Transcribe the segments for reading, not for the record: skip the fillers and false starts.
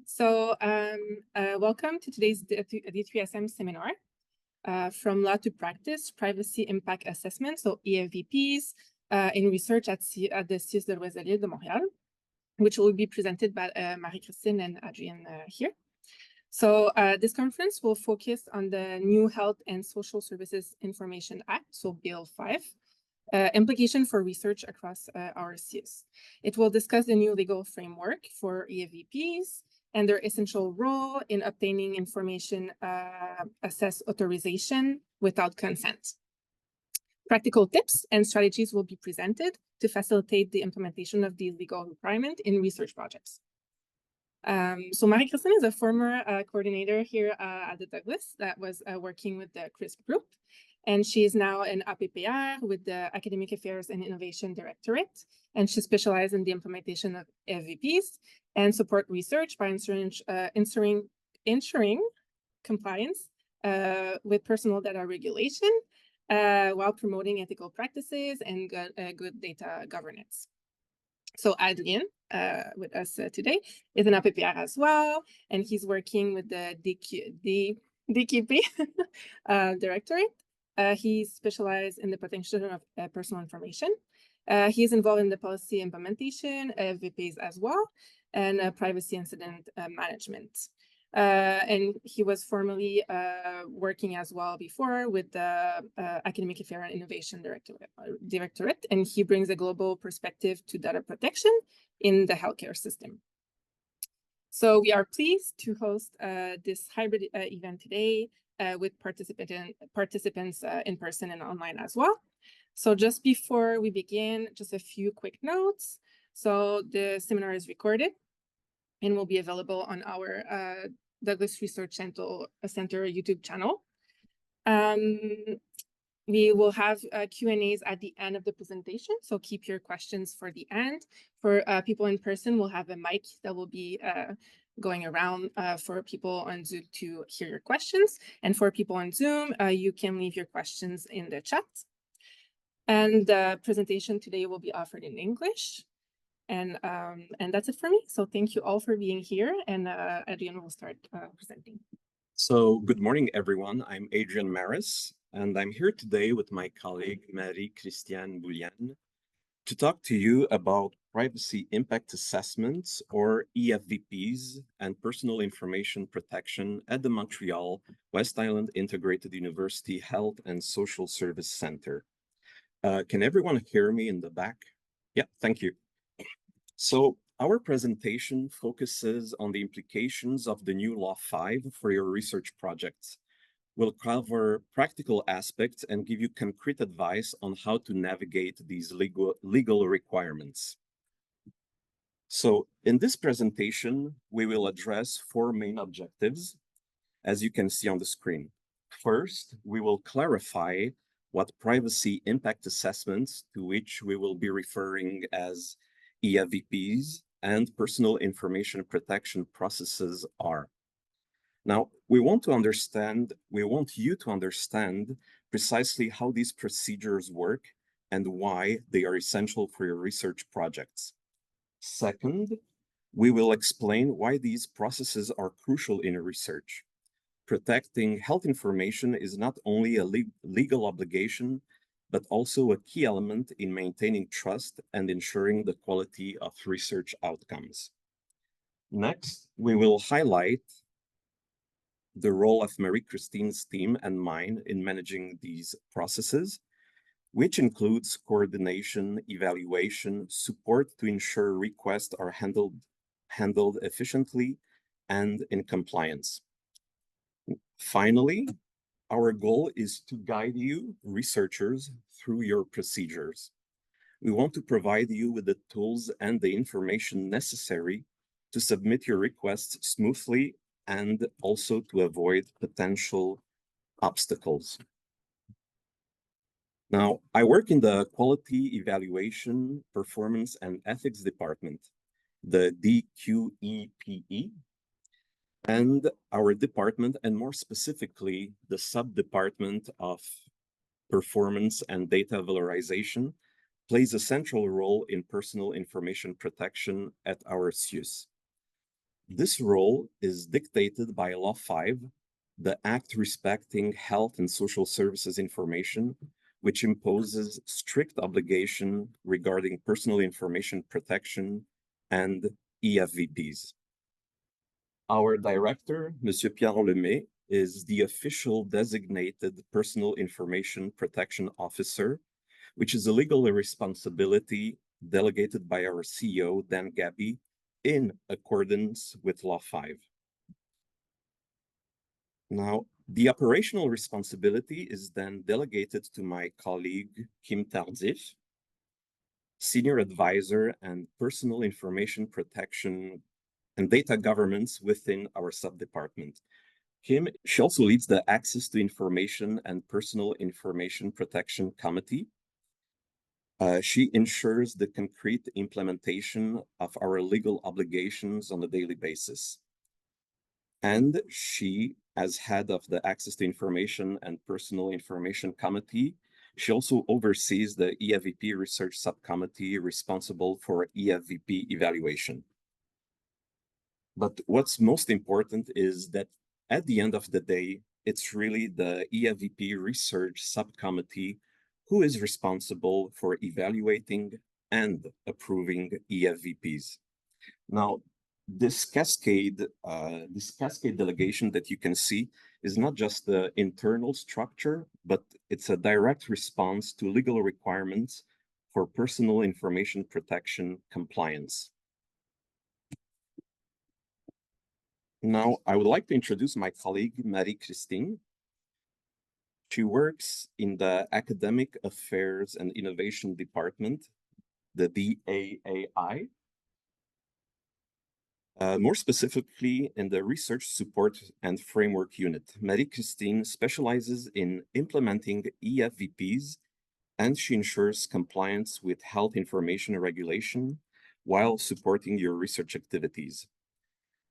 Welcome to today's D3SM seminar, From Law to Practice, Privacy Impact Assessment, so EFVPs, in research at the CIUSSS de Loiselier de Montréal, which will be presented by Marie-Christine and Adrienne here. This conference will focus on the new Health and Social Services Information Act, so Bill 5, implication for research across our CIUSSS. It will discuss the new legal framework for EFVPs and their essential role in obtaining information assess authorization without consent. Practical tips and strategies will be presented to facilitate the implementation of the legal requirement in research projects. Marie-Christine is a former coordinator here at the Douglas that was working with the CRISP group. And she is now an APPR with the Academic Affairs and Innovation Directorate. And she specializes in the implementation of EFVPs and support research by ensuring compliance with personal data regulation while promoting ethical practices and good data governance. So Adrien, with us today, is an APPR as well, and he's working with the DQP Directorate. He's specialized in the protection of personal information. He's involved in the policy implementation, VPs as well, and privacy incident management. And he was formerly working as well before with the Academic Affairs and Innovation Directorate, and he brings a global perspective to data protection in the healthcare system. So we are pleased to host this hybrid event today with participants in person and online as well. So just before we begin, just a few quick notes. So the seminar is recorded and will be available on our Douglas Research Center YouTube channel. We will have Q&As at the end of the presentation, so keep your questions for the end. For people in person, we'll have a mic that will be going around for people on Zoom to hear your questions. And for people on Zoom, you can leave your questions in the chat. And the presentation today will be offered in English. And that's it for me. So thank you all for being here. And Adrienne will start presenting. So good morning, everyone. I'm Adrienne Maris, and I'm here today with my colleague, Marie-Christine Boulian, to talk to you about privacy impact assessments, or EFVPs, and personal information protection at the Montreal West Island Integrated University Health and Social Service Center. Can everyone hear me in the back? Yeah, thank you. So our presentation focuses on the implications of the new Law 5 for your research projects. We'll cover practical aspects and give you concrete advice on how to navigate these legal requirements. So in this presentation, we will address 4 main objectives, as you can see on the screen. First, we will clarify what privacy impact assessments, to which we will be referring as EFVPs, and personal information protection processes are. Now, we want you to understand precisely how these procedures work and why they are essential for your research projects. Second, we will explain why these processes are crucial in research. Protecting health information is not only a legal obligation, but also a key element in maintaining trust and ensuring the quality of research outcomes. Next, we will highlight the role of Marie-Christine's team and mine in managing these processes, which includes coordination, evaluation, support to ensure requests are handled efficiently and in compliance. Finally, our goal is to guide you, researchers, through your procedures. We want to provide you with the tools and the information necessary to submit your requests smoothly and also to avoid potential obstacles. Now, I work in the Quality Evaluation, Performance and Ethics Department, the DQEPE, and our department, and more specifically, the sub-department of Performance and Data Valorization, plays a central role in personal information protection at our CIUSSS. This role is dictated by Law 5, the Act Respecting Health and Social Services Information, which imposes strict obligation regarding personal information protection and EFVPs. Our director, Monsieur Pierre Lemay, is the official designated Personal Information Protection Officer, which is a legal responsibility delegated by our CEO, Dan Gabby, in accordance with Law 5. Now, the operational responsibility is then delegated to my colleague, Kim Tardif, Senior Advisor and Personal Information Protection and Data Governance within our sub-department. Kim, she also leads the Access to Information and Personal Information Protection Committee. She ensures the concrete implementation of our legal obligations on a daily basis. And she, as head of the Access to Information and Personal Information Committee, she also oversees the EFVP Research Subcommittee responsible for EFVP evaluation. But what's most important is that at the end of the day, it's really the EFVP Research Subcommittee who is responsible for evaluating and approving EFVPs. Now, this cascade delegation that you can see is not just the internal structure, but it's a direct response to legal requirements for personal information protection compliance. Now, I would like to introduce my colleague, Marie-Christine. She works in the Academic Affairs and Innovation Department, the DAAI, more specifically in the Research Support and Framework Unit. Marie-Christine specializes in implementing EFVPs, and she ensures compliance with health information regulation while supporting your research activities.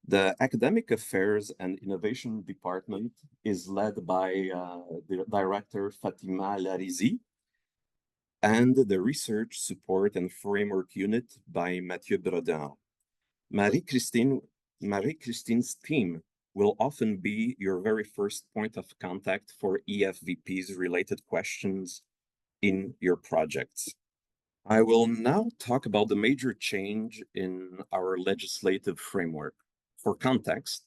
The Academic Affairs and Innovation Department is led by the director Fatima Larizi, and the Research Support and Framework Unit by Mathieu Brodin. Marie-Christine's team will often be your very first point of contact for EFVPs related questions in your projects. I will now talk about the major change in our legislative framework. For context,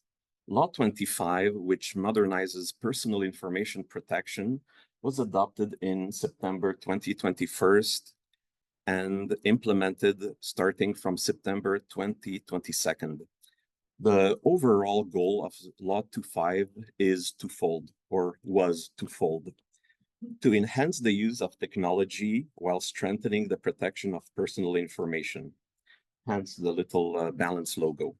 Law 25, which modernizes personal information protection, was adopted in September 2021 and implemented starting from September 2022. The overall goal of Law 25 is twofold, or was twofold: to enhance the use of technology while strengthening the protection of personal information, hence the little balance logo.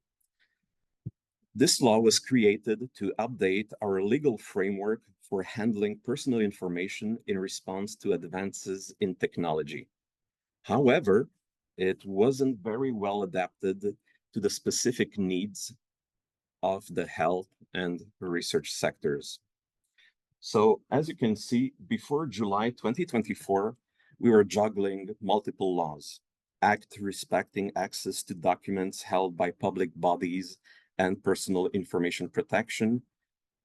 This law was created to update our legal framework for handling personal information in response to advances in technology. However, it wasn't very well adapted to the specific needs of the health and research sectors. So as you can see, before July 2024, we were juggling multiple laws: Act respecting access to documents held by public bodies and personal information protection,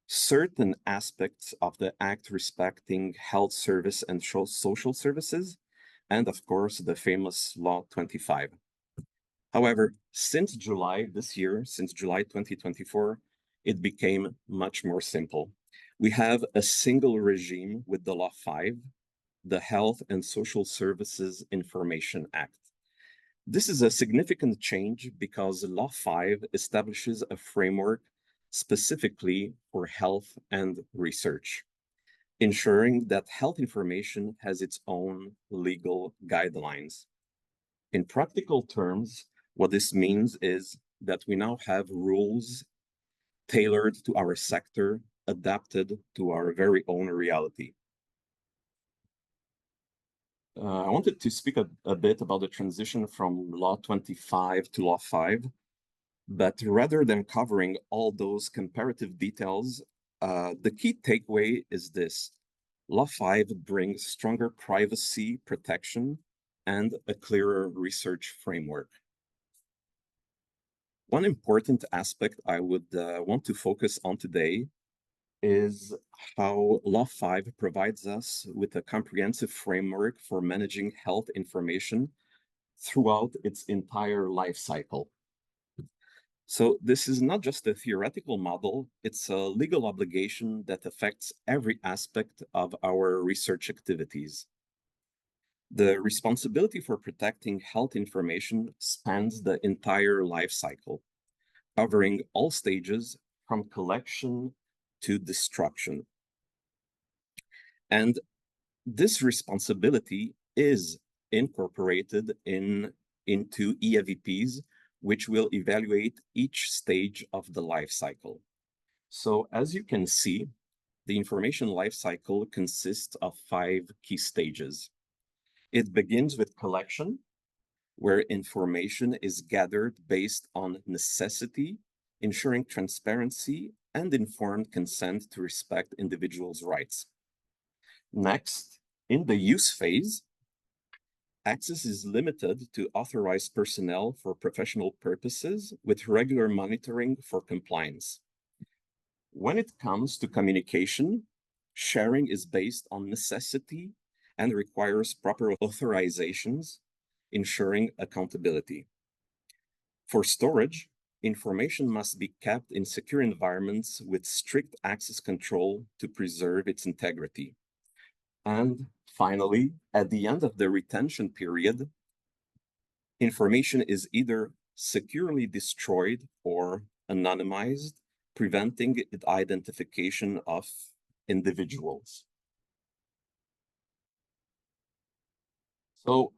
certain aspects of the Act respecting health service and social services, and of course, the famous Law 25. However, since July this year, since July 2024, it became much more simple. We have a single regime with the Law 5, the Health and Social Services Information Act. This is a significant change because Law 5 establishes a framework specifically for health and research, ensuring that health information has its own legal guidelines. In practical terms, what this means is that we now have rules tailored to our sector, adapted to our very own reality. I wanted to speak a bit about the transition from Law 25 to Law 5, but rather than covering all those comparative details, the key takeaway is this: Law 5 brings stronger privacy protection and a clearer research framework. One important aspect I would want to focus on today is how Law 5 provides us with a comprehensive framework for managing health information throughout its entire life cycle. So this is not just a theoretical model, it's a legal obligation that affects every aspect of our research activities. The responsibility for protecting health information spans the entire life cycle, covering all stages from collection to destruction. And this responsibility is incorporated into EFVPs, which will evaluate each stage of the life cycle. So as you can see, the information life cycle consists of 5 key stages. It begins with collection, where information is gathered based on necessity, ensuring transparency and informed consent to respect individuals' rights. Next, in the use phase, access is limited to authorized personnel for professional purposes with regular monitoring for compliance. When it comes to communication, sharing is based on necessity and requires proper authorizations, ensuring accountability. For storage, information must be kept in secure environments with strict access control to preserve its integrity. And finally, at the end of the retention period, information is either securely destroyed or anonymized, preventing the identification of individuals. So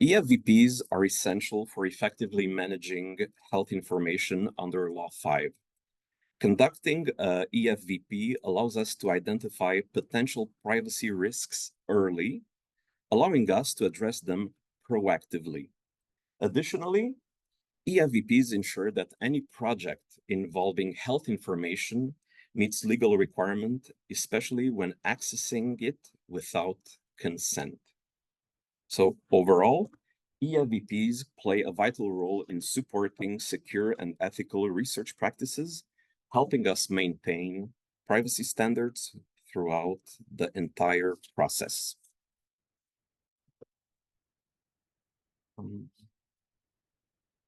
EFVPs are essential for effectively managing health information under Law 5. Conducting a EFVP allows us to identify potential privacy risks early, allowing us to address them proactively. Additionally, EFVPs ensure that any project involving health information meets legal requirement, especially when accessing it without consent. So overall, EFVPs play a vital role in supporting secure and ethical research practices, helping us maintain privacy standards throughout the entire process.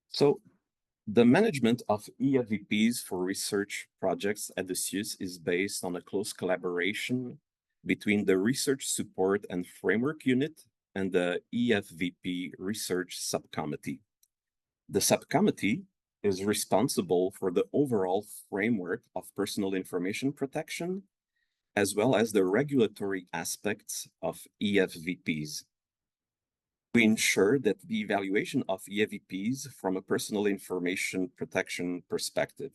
So the management of EFVPs for research projects at the CIUSSS is based on a close collaboration between the Research Support and Framework Unit and the EFVP Research Subcommittee. The subcommittee is responsible for the overall framework of personal information protection, as well as the regulatory aspects of EFVPs. We ensure that the evaluation of EFVPs from a personal information protection perspective.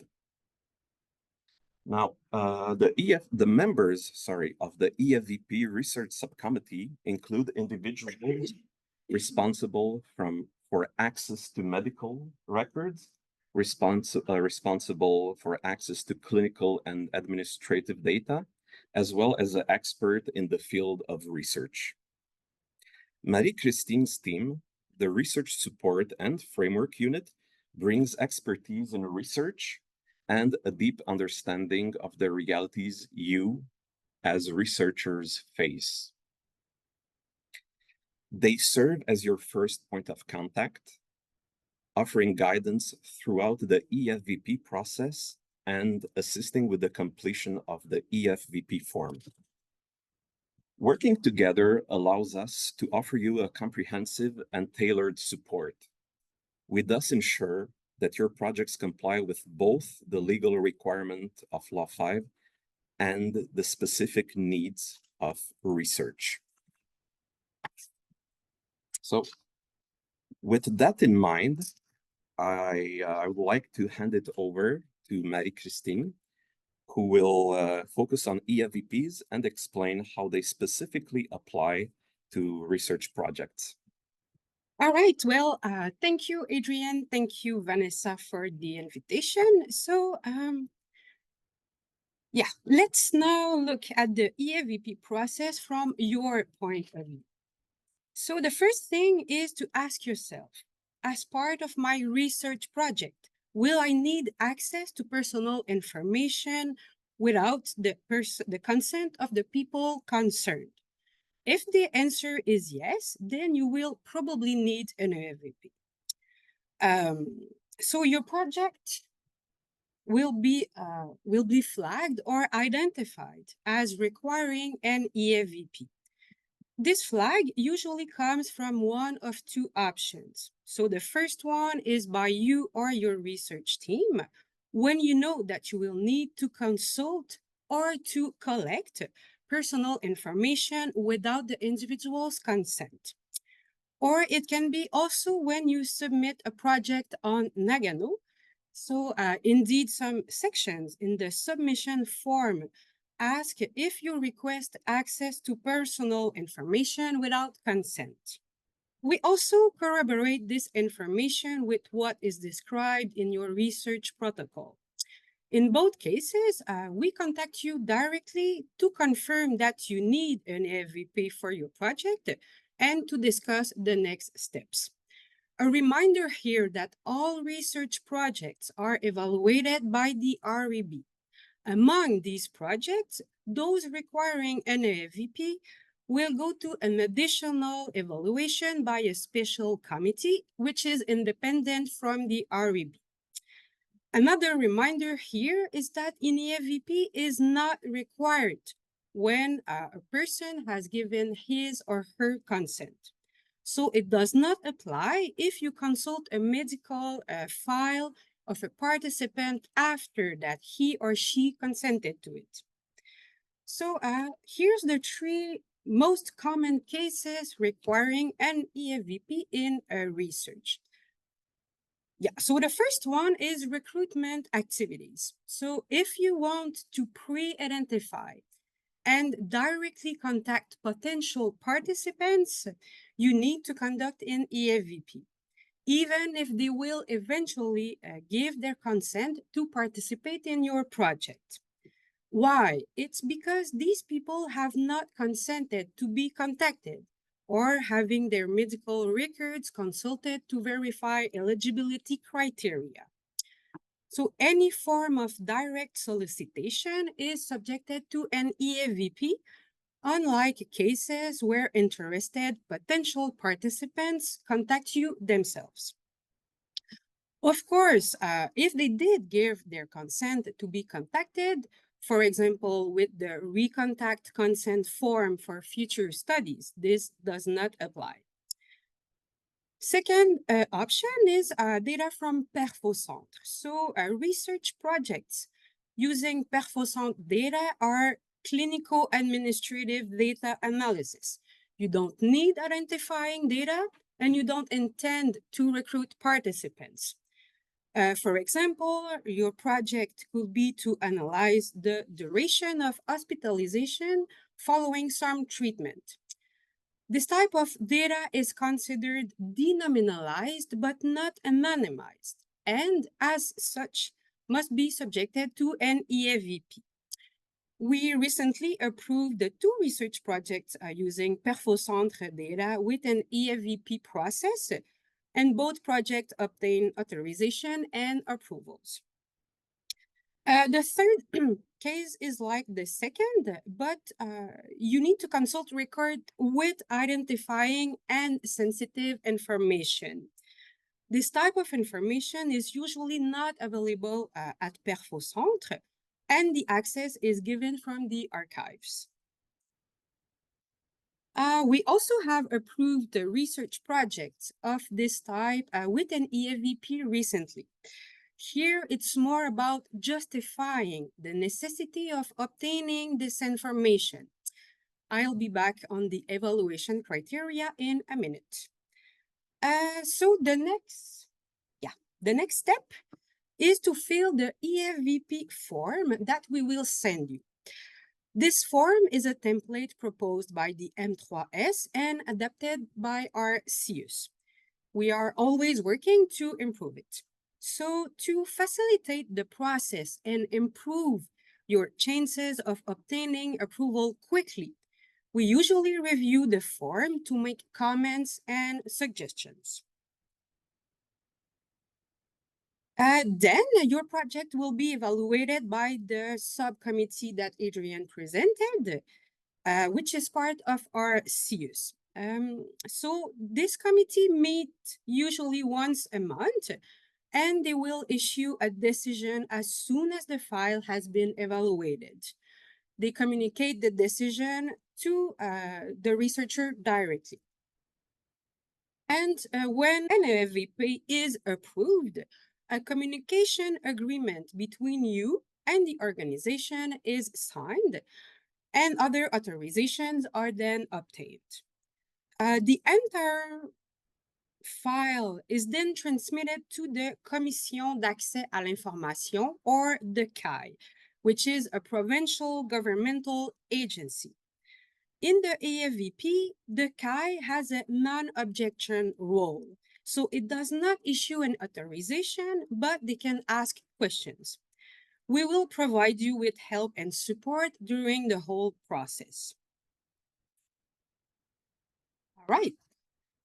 Now, the members of the EFVP Research Subcommittee include individuals responsible for access to medical records, responsible for access to clinical and administrative data, as well as an expert in the field of research. Marie-Christine's team, the Research Support and Framework Unit, brings expertise in research and a deep understanding of the realities you, as researchers, face. They serve as your first point of contact, offering guidance throughout the EFVP process and assisting with the completion of the EFVP form. Working together allows us to offer you a comprehensive and tailored support. We thus ensure that your projects comply with both the legal requirement of Law 5 and the specific needs of research. So with that in mind, I would like to hand it over to Marie-Christine, who will focus on EFVPs and explain how they specifically apply to research projects. All right. Well, thank you, Adrian. Thank you, Vanessa, for the invitation. So, yeah, let's now look at the EFVP process from your point of view. So the first thing is to ask yourself, as part of my research project, will I need access to personal information without the consent of the people concerned? If the answer is yes, then you will probably need an EFVP. So your project will be flagged or identified as requiring an EFVP. This flag usually comes from one of two options. So the first one is by you or your research team when you know that you will need to consult or to collect personal information without the individual's consent. Or it can be also when you submit a project on Nagano. So indeed, some sections in the submission form ask if you request access to personal information without consent. We also corroborate this information with what is described in your research protocol. In both cases, we contact you directly to confirm that you need an EFVP for your project and to discuss the next steps. A reminder here that all research projects are evaluated by the REB. Among these projects, those requiring an EFVP will go to an additional evaluation by a special committee, which is independent from the REB. Another reminder here is that an EFVP is not required when a person has given his or her consent. So it does not apply if you consult a medical file of a participant after that he or she consented to it. So here's the three most common cases requiring an EFVP in research. Yeah, so the first one is recruitment activities. So if you want to pre-identify and directly contact potential participants, you need to conduct an EFVP, even if they will eventually give their consent to participate in your project. Why? It's because these people have not consented to be contacted or having their medical records consulted to verify eligibility criteria. So any form of direct solicitation is subjected to an EFVP, unlike cases where interested potential participants contact you themselves. Of course, if they did give their consent to be contacted, for example, with the recontact consent form for future studies, this does not apply. Second option is data from PerfoCentre. So research projects using PerfoCentre data are clinical administrative data analysis. You don't need identifying data and you don't intend to recruit participants. For example, your project could be to analyze the duration of hospitalization following some treatment. This type of data is considered denominalized but not anonymized, and as such, must be subjected to an EFVP. We recently approved the two research projects using PerfoCentre data with an EFVP process, and both projects obtained authorization and approvals. The third case is like the second, but you need to consult record with identifying and sensitive information. This type of information is usually not available at PerfoCentre, and the access is given from the archives. We also have approved the research projects of this type with an EFVP recently. Here, it's more about justifying the necessity of obtaining this information. I'll be back on the evaluation criteria in a minute. So the next step is to fill the EFVP form that we will send you. This form is a template proposed by the M3S and adapted by our CIUSSS. We are always working to improve it. So to facilitate the process and improve your chances of obtaining approval quickly, we usually review the form to make comments and suggestions. Then your project will be evaluated by the subcommittee that Adrian presented, which is part of our CIUSSS. So this committee meet usually once a month, and they will issue a decision as soon as the file has been evaluated. They communicate the decision to the researcher directly. And when an EFVP is approved, a communication agreement between you and the organization is signed, and other authorizations are then obtained. The entire file is then transmitted to the Commission d'accès à l'information, or the CAI, which is a provincial governmental agency. In the EFVP, the CAI has a non-objection role. So it does not issue an authorization, but they can ask questions. We will provide you with help and support during the whole process. All right.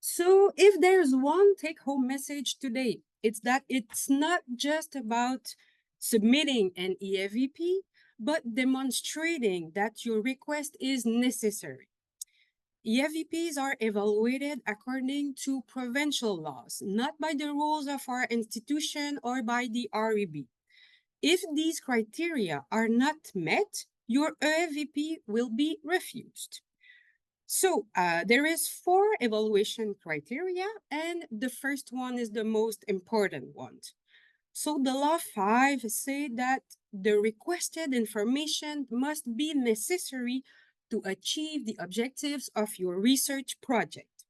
So if there's one take-home message today, it's that it's not just about submitting an EFVP, but demonstrating that your request is necessary. EFVPs are evaluated according to provincial laws, not by the rules of our institution or by the REB. If these criteria are not met, your EFVP will be refused. So there is 4 evaluation criteria, and the first one is the most important one. So the law 5 say that the requested information must be necessary to achieve the objectives of your research project.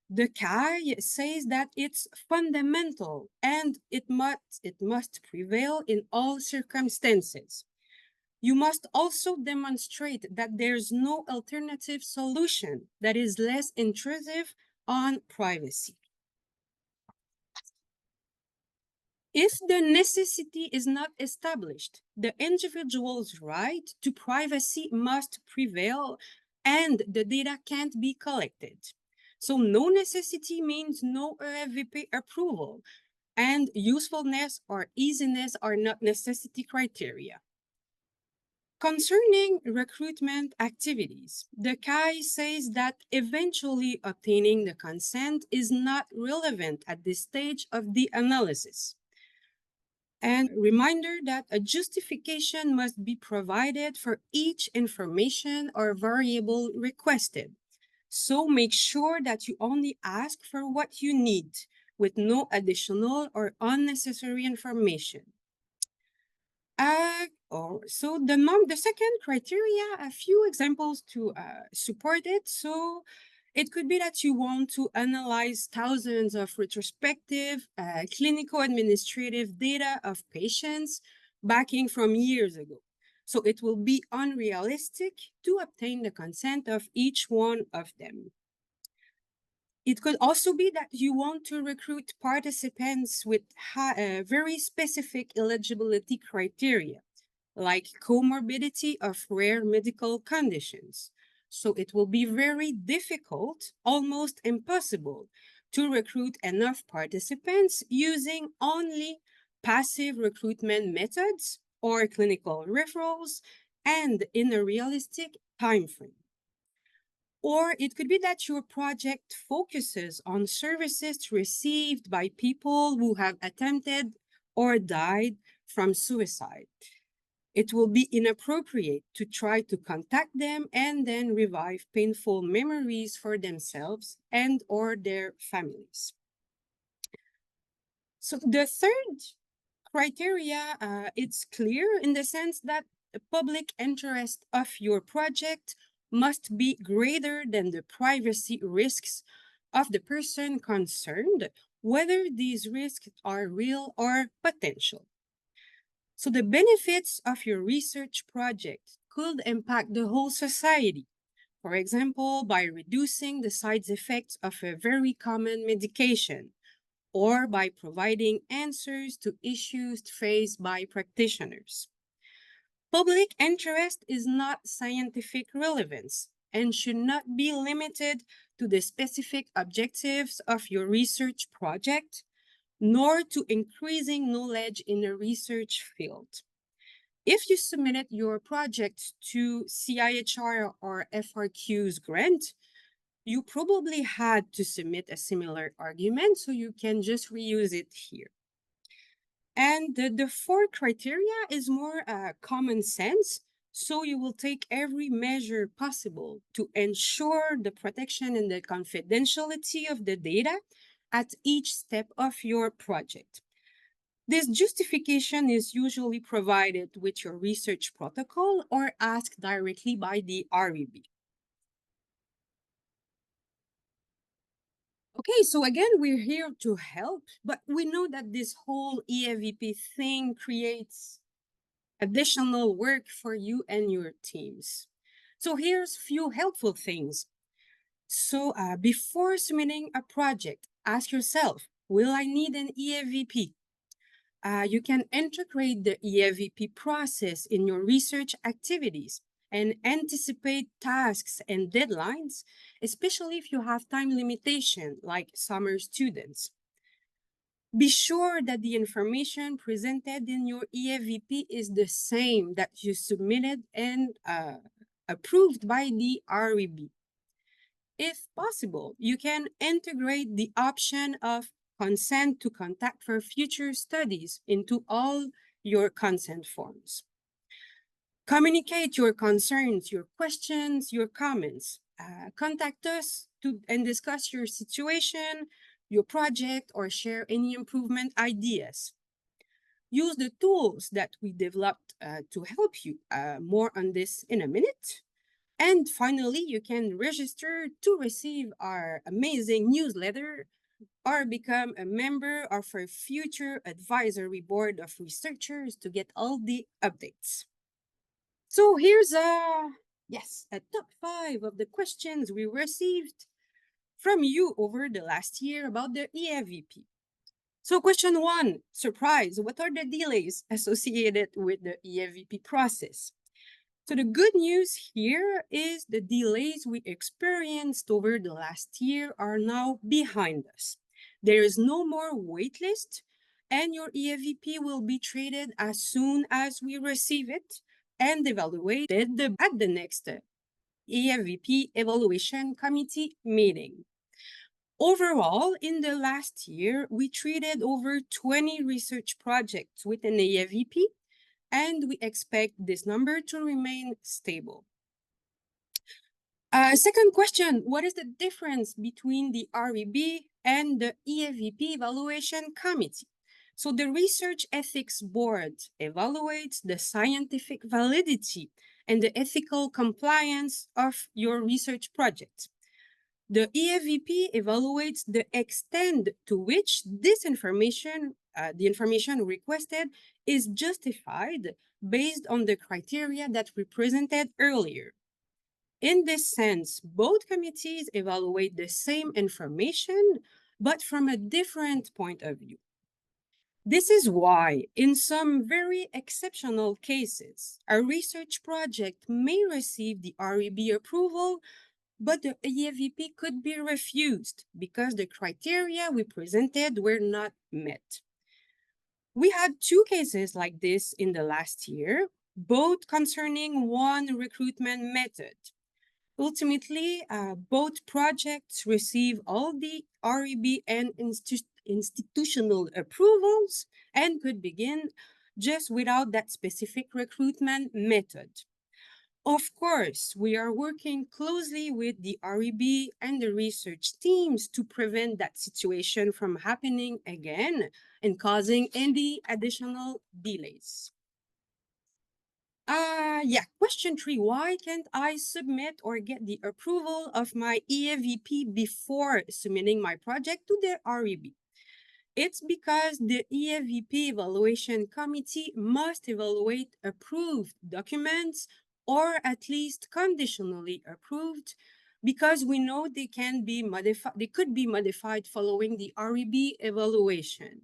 The CAI says that it's fundamental and it must prevail in all circumstances. You must also demonstrate that there's no alternative solution that is less intrusive on privacy. If the necessity is not established, the individual's right to privacy must prevail and the data can't be collected. So no necessity means no EFVP approval, and usefulness or easiness are not necessity criteria. Concerning recruitment activities, the CAI says that eventually obtaining the consent is not relevant at this stage of the analysis. And reminder that a justification must be provided for each information or variable requested. So make sure that you only ask for what you need with no additional or unnecessary information. So the second criteria, a few examples to support it. So it could be that you want to analyze thousands of retrospective clinical administrative data of patients backing from years ago. So it will be unrealistic to obtain the consent of each one of them. It could also be that you want to recruit participants with very specific eligibility criteria, like comorbidity of rare medical conditions. So it will be very difficult, almost impossible, to recruit enough participants using only passive recruitment methods or clinical referrals and in a realistic time frame. Or it could be that your project focuses on services received by people who have attempted or died from suicide. It will be inappropriate to try to contact them and then revive painful memories for themselves and or their families. So the third criteria, it's clear in the sense that the public interest of your project must be greater than the privacy risks of the person concerned, whether these risks are real or potential. So the benefits of your research project could impact the whole society. For example, by reducing the side effects of a very common medication, or by providing answers to issues faced by practitioners. Public interest is not scientific relevance and should not be limited to the specific objectives of your research project, nor to increasing knowledge in a research field. If you submitted your project to CIHR or FRQ's grant, you probably had to submit a similar argument, so you can just reuse it here. And the fourth criteria is more common sense. So you will take every measure possible to ensure the protection and the confidentiality of the data at each step of your project. This justification is usually provided with your research protocol or asked directly by the REB. Okay, so again, we're here to help, but we know that this whole EFVP thing creates additional work for you and your teams. So here's few helpful things. So before submitting a project, ask yourself, will I need an EFVP? You can integrate the EFVP process in your research activities and anticipate tasks and deadlines, especially if you have time limitation like summer students. Be sure that the information presented in your EFVP is the same that you submitted and approved by the REB. If possible, you can integrate the option of consent to contact for future studies into all your consent forms. Communicate your concerns, your questions, your comments. Contact us and discuss your situation, your project, or share any improvement ideas. Use the tools that we developed to help you. More on this in a minute. And finally, you can register to receive our amazing newsletter or become a member of our future advisory board of researchers to get all the updates. So here's a top 5 of the questions we received from you over the last year about the EFVP. So question 1, surprise, what are the delays associated with the EFVP process? So the good news here is the delays we experienced over the last year are now behind us. There is no more waitlist, and your EFVP will be treated as soon as we receive it and evaluated at the next EFVP Evaluation Committee meeting. Overall, in the last year, we treated over 20 research projects with an EFVP, and we expect this number to remain stable. Second question, what is the difference between the REB and the EFVP Evaluation Committee? So the Research Ethics Board evaluates the scientific validity and the ethical compliance of your research project. The EFVP evaluates the extent to which this information, the information requested, is justified based on the criteria that we presented earlier. In this sense, both committees evaluate the same information, but from a different point of view. This is why, in some very exceptional cases, a research project may receive the REB approval, but the EFVP could be refused because the criteria we presented were not met. We had 2 cases like this in the last year, both concerning one recruitment method. Ultimately, both projects receive all the REB and institutional approvals and could begin just without that specific recruitment method. Of course, we are working closely with the REB and the research teams to prevent that situation from happening again and causing any additional delays. Question 3, why can't I submit or get the approval of my EFVP before submitting my project to the REB? It's because the EFVP Evaluation Committee must evaluate approved documents or at least conditionally approved because we know they could be modified following the REB evaluation.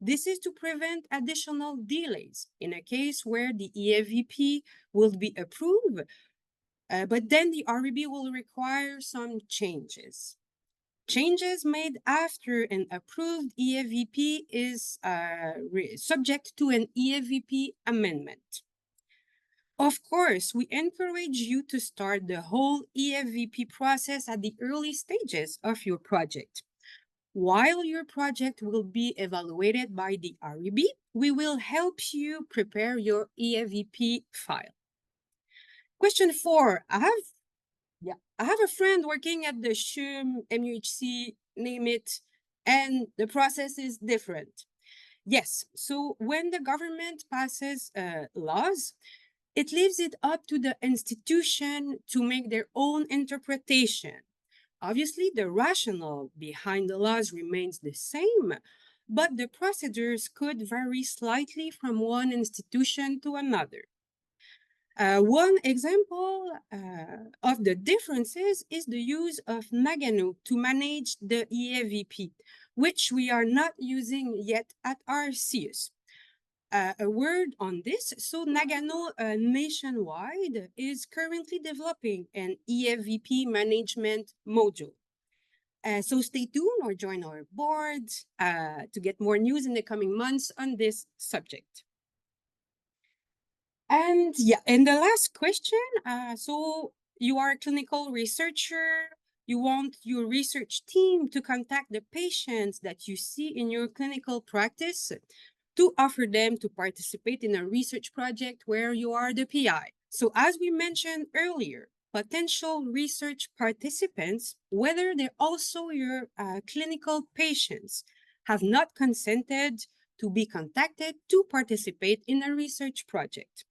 This is to prevent additional delays in a case where the EFVP will be approved, but then the REB will require some changes. Changes made after an approved EFVP is subject to an EFVP amendment. Of course, we encourage you to start the whole EFVP process at the early stages of your project. While your project will be evaluated by the REB, we will help you prepare your EFVP file. Question 4. I have a friend working at the CHUM, MUHC, name it, and the process is different. Yes, so when the government passes laws, it leaves it up to the institution to make their own interpretation. Obviously, the rationale behind the laws remains the same, but the procedures could vary slightly from one institution to another. One example of the differences is the use of Nagano to manage the EFVP, which we are not using yet at our CIUSSS. A word on this. So Nagano nationwide is currently developing an EFVP management module. So stay tuned or join our board to get more news in the coming months on this subject. And the last question, so you are a clinical researcher, you want your research team to contact the patients that you see in your clinical practice to offer them to participate in a research project where you are the PI. So as we mentioned earlier, potential research participants, whether they're also your clinical patients, have not consented to be contacted to participate in a research project.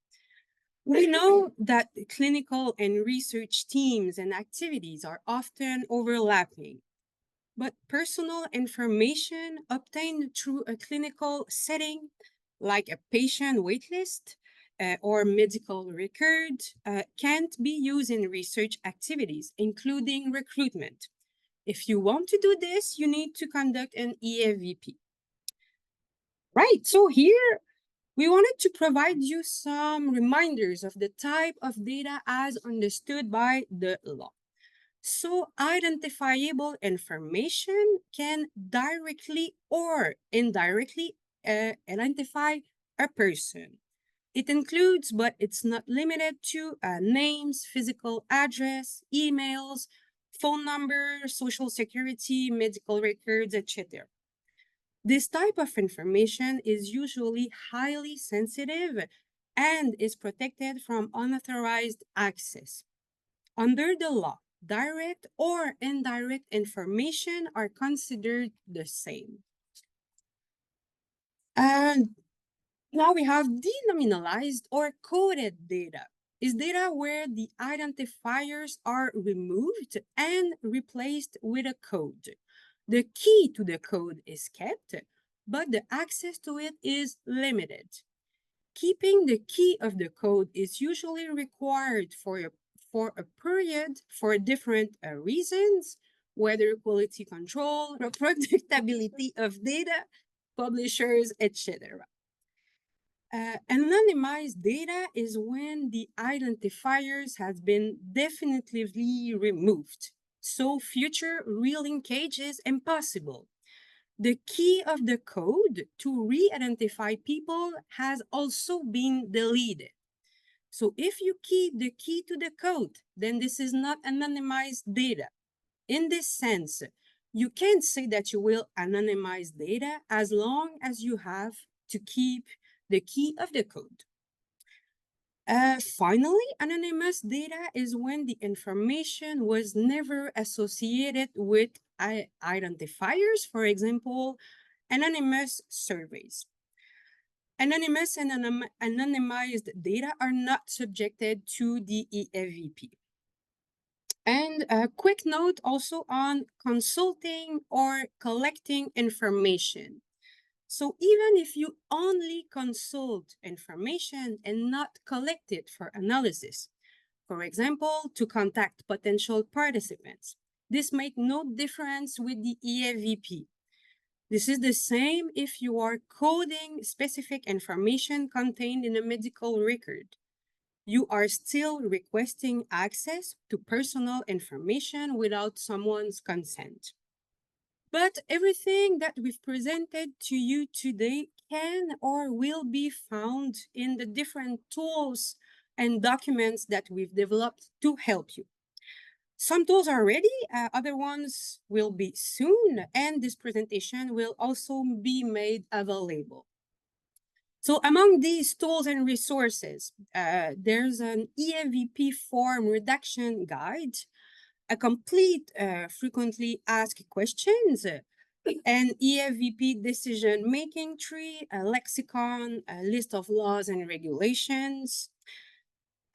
We know that clinical and research teams and activities are often overlapping, but personal information obtained through a clinical setting, like a patient waitlist or medical record, can't be used in research activities, including recruitment. If you want to do this, you need to conduct an EFVP. Right, so here we wanted to provide you some reminders of the type of data as understood by the law. So identifiable information can directly or indirectly identify a person. It includes, but it's not limited to, names, physical address, emails, phone number, social security, medical records, etc. This type of information is usually highly sensitive and is protected from unauthorized access. Under the law, direct or indirect information are considered the same. And now we have denominalized or coded data. Is data where the identifiers are removed and replaced with a code. The key to the code is kept, but the access to it is limited. Keeping the key of the code is usually required for a period for different reasons, whether quality control, predictability of data, publishers, etc. Anonymized data is when the identifiers has been definitively removed, so future relinkage is impossible. The key of the code to re-identify people has also been deleted. So if you keep the key to the code, then this is not anonymized data. In this sense, you can't say that you will anonymize data as long as you have to keep the key of the code. Finally, anonymous data is when the information was never associated with identifiers, for example, anonymous surveys. Anonymous and anonymized data are not subjected to the EFVP. And a quick note also on consulting or collecting information. So even if you only consult information and not collect it for analysis, for example, to contact potential participants, this makes no difference with the EFVP. This is the same if you are coding specific information contained in a medical record. You are still requesting access to personal information without someone's consent. But everything that we've presented to you today can or will be found in the different tools and documents that we've developed to help you. Some tools are ready, other ones will be soon, and this presentation will also be made available. So among these tools and resources, there's an EFVP form redaction guide, a complete frequently asked questions, an EFVP decision-making tree, a lexicon, a list of laws and regulations.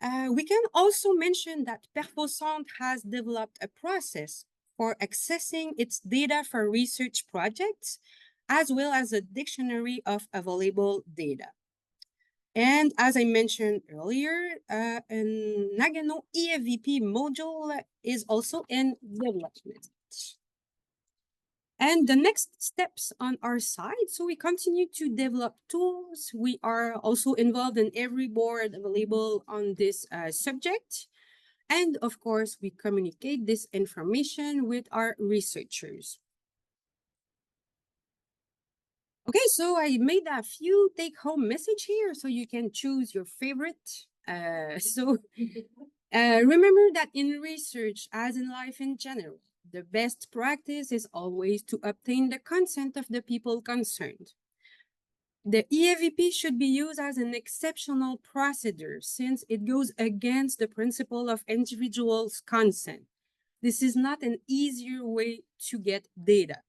We can also mention that PerfoCentre has developed a process for accessing its data for research projects, as well as a dictionary of available data. And as I mentioned earlier, a Nagano EFVP module is also in development. And the next steps on our side, so we continue to develop tools. We are also involved in every board available on this subject. And of course, we communicate this information with our researchers. Okay, so I made a few take-home message here, so you can choose your favorite. Remember that in research, as in life in general, the best practice is always to obtain the consent of the people concerned. The EFVP should be used as an exceptional procedure since it goes against the principle of individuals' consent. This is not an easier way to get data.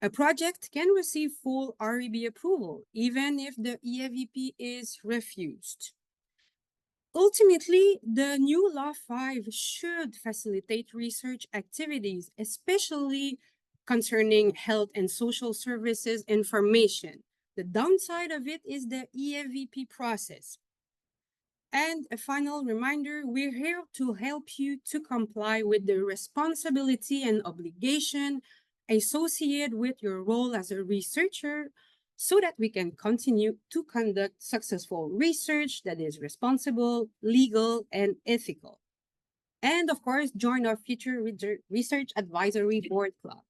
A project can receive full REB approval, even if the EFVP is refused. Ultimately, the new Law 5 should facilitate research activities, especially concerning health and social services information. The downside of it is the EFVP process. And a final reminder, we're here to help you to comply with the responsibility and obligation associated with your role as a researcher so that we can continue to conduct successful research that is responsible, legal, and ethical. And of course, join our future research advisory board club.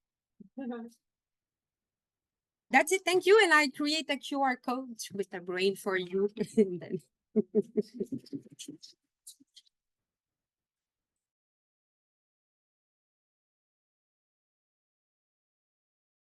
That's it. Thank you. And I create a QR code with a brain for you.